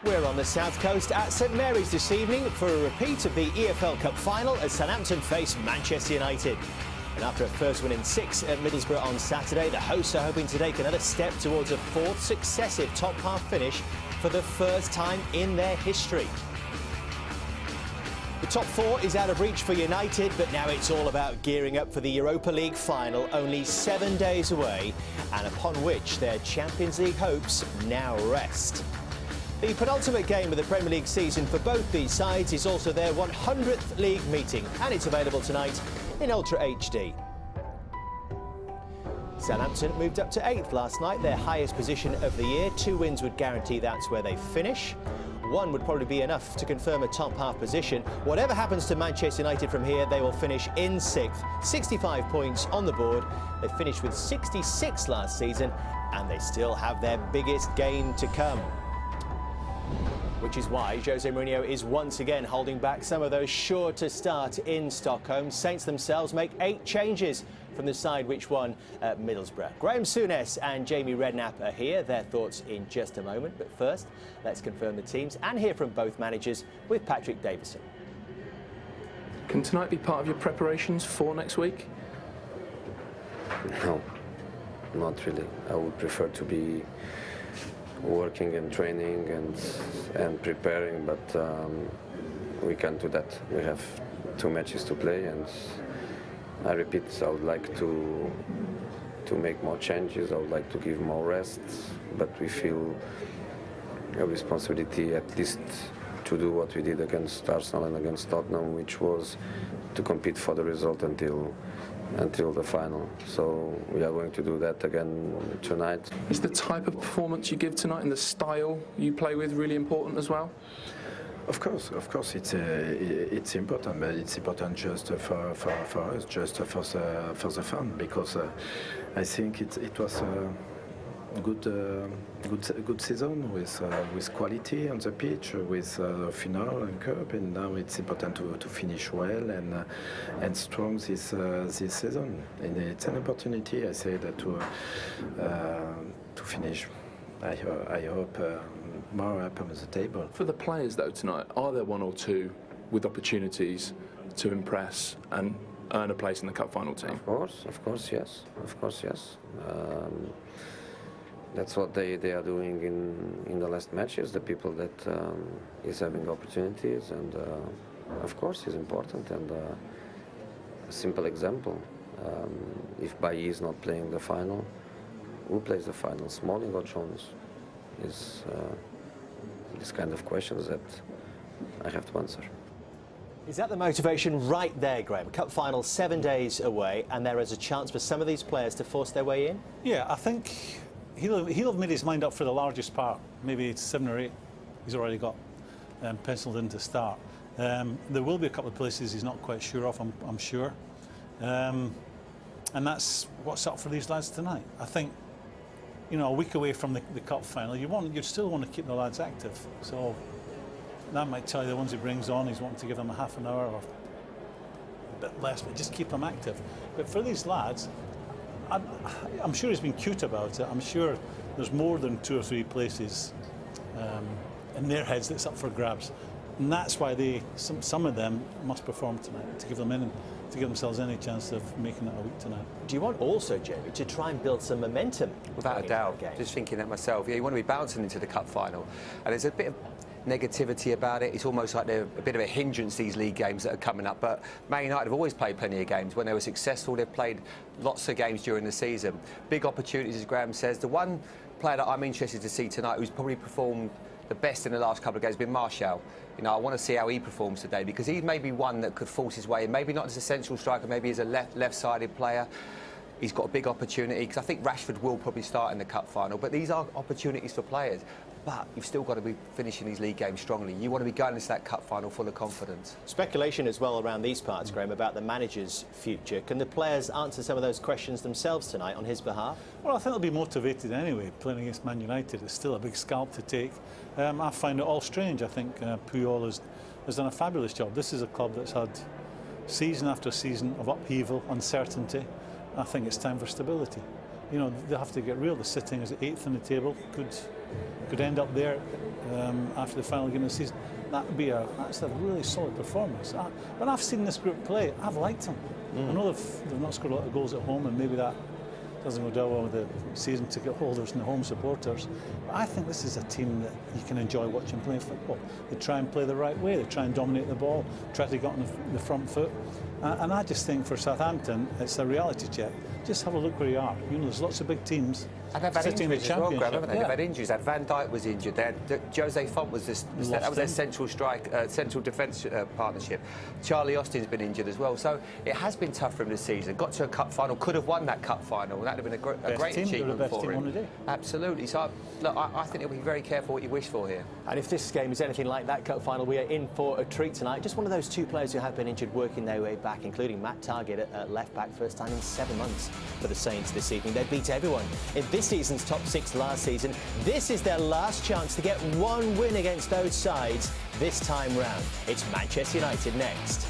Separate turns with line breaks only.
We're on the south coast at St Mary's this evening for a repeat of the EFL Cup final as Southampton face Manchester United. And after a first win in 6 at Middlesbrough on Saturday, the hosts are hoping to take another step towards a fourth successive top-half finish for the first time in their history. The top 4 is out of reach for United, but now it's all about gearing up for the Europa League final, only 7 days away, and upon which their Champions League hopes now rest. The penultimate game of the Premier League season for both these sides is also their 100th league meeting, and it's available tonight in Ultra HD. Southampton moved up to 8th last night, their highest position of the year. 2 wins would guarantee that's where they finish. 1 would probably be enough to confirm a top half position. Whatever happens to Manchester United from here, they will finish in 6th. 65 points on the board. They finished with 66 last season, and they still have their biggest gain to come. Which is why Jose Mourinho is once again holding back some of those sure to start in Stockholm. Saints themselves make 8 changes from the side which won at Middlesbrough. Graham Souness and Jamie Redknapp are here. Their thoughts in just a moment. But first, let's confirm the teams and hear from both managers with Patrick Davison.
Can tonight be part of your preparations for next week?
No, not really. I would prefer to be working and training and preparing, but we can't do that. We have 2 matches to play, and I repeat, I would like to make more changes. I would like to give more rest, but we feel a responsibility at least to do what we did against Arsenal and against Tottenham, which was to compete for the result until the final. So we are going to do that again tonight.
Is the type of performance you give tonight and the style you play with really important as well?
Of course, it's important, but it's important just for us, just for the fun, because I think it was a good season with quality on the pitch, with final and cup, and now it's important to finish well and strong this season. And it's an opportunity, I say, that to finish. I hope more up on the table.
For the players though tonight, are there 1 or 2 with opportunities to impress and earn a place in the cup final team?
Of course, yes. That's what they are doing in the last matches. The people that is having opportunities, and of course is important. And a simple example: if Bailly is not playing the final, who plays the final? Smalling or Jones? Is this kind of questions that I have to answer.
Is that the motivation right there, Graham? Cup final 7 days away, and there is a chance for some of these players to force their way in?
Yeah, I think he'll have made his mind up for the largest part. Maybe it's 7 or 8 he's already got penciled in to start. There will be a couple of places he's not quite sure of, I'm sure. And that's what's up for these lads tonight. I think, you know, a week away from the cup final, you still want to keep the lads active. So that might tell you the ones he brings on, he's wanting to give them a half an hour or a bit less, but just keep them active. But for these lads, I'm sure he's been cute about it. I'm sure there's more than 2 or 3 places in their heads that's up for grabs. And that's why some of them must perform tonight, to give them to give themselves any chance of making it a week tonight.
Do you want also, Jamie, to try and build some momentum?
Without a doubt, just thinking that myself. Yeah, you want to be bouncing into the cup final, and there's a bit of negativity about it. It's almost like they're a bit of a hindrance, these league games that are coming up. But Man United have always played plenty of games. When they were successful, they've played lots of games during the season. Big opportunities, as Graham says. The one player that I'm interested to see tonight who's probably performed the best in the last couple of games has been Martial. You know, I want to see how he performs today, because he may be one that could force his way in, maybe not as a central striker, maybe as a left-sided player. He's got a big opportunity, because I think Rashford will probably start in the cup final, but these are opportunities for players. But you've still got to be finishing these league games strongly. You want to be going into that cup final full of confidence. Speculation as well around these parts, Graham, about the manager's future. Can the players answer some of those questions themselves tonight on his behalf? Well, I think they'll be motivated anyway. Playing against Man United is still a big scalp to take. I find it all strange. I think Puyol has done a fabulous job. This is a club that's had season after season of upheaval, uncertainty. I think it's time for stability.
You know, they have to get real. They're sitting as 8th in the table. Could end up there after the final game of the season. That's a really solid performance. When I've seen this group play, I've liked them. I know they've not scored a lot of goals at home, and maybe that doesn't go down well with the season ticket holders and the home supporters. But I think this is a team that you can enjoy watching playing football. They try and play the right way. They try and dominate the ball, try to get on the front foot. And I just think for Southampton, it's a reality check. Just have a look where you are. You know, there's lots of big teams.
And they've had
sitting in the
injuries as well, Graham,
Championship.
haven't they? They've had injuries. Van Dijk was injured. Jose Font was that was their central defence partnership. Charlie Austin's been injured as well. So it has been tough for him this season. Got to a cup final, could have won that cup final. That would have been a great achievement for him. Absolutely. So I think he'll be very careful what you wish for here.
And if this game is anything like that cup final, we are in for a treat tonight. Just one of those two players who have been injured working their way back, including Matt Targett at left back, first time in 7 months for the Saints this evening. They beat everyone in this season's top 6 last season. This is their last chance to get one win against those sides this time round. It's Manchester United next.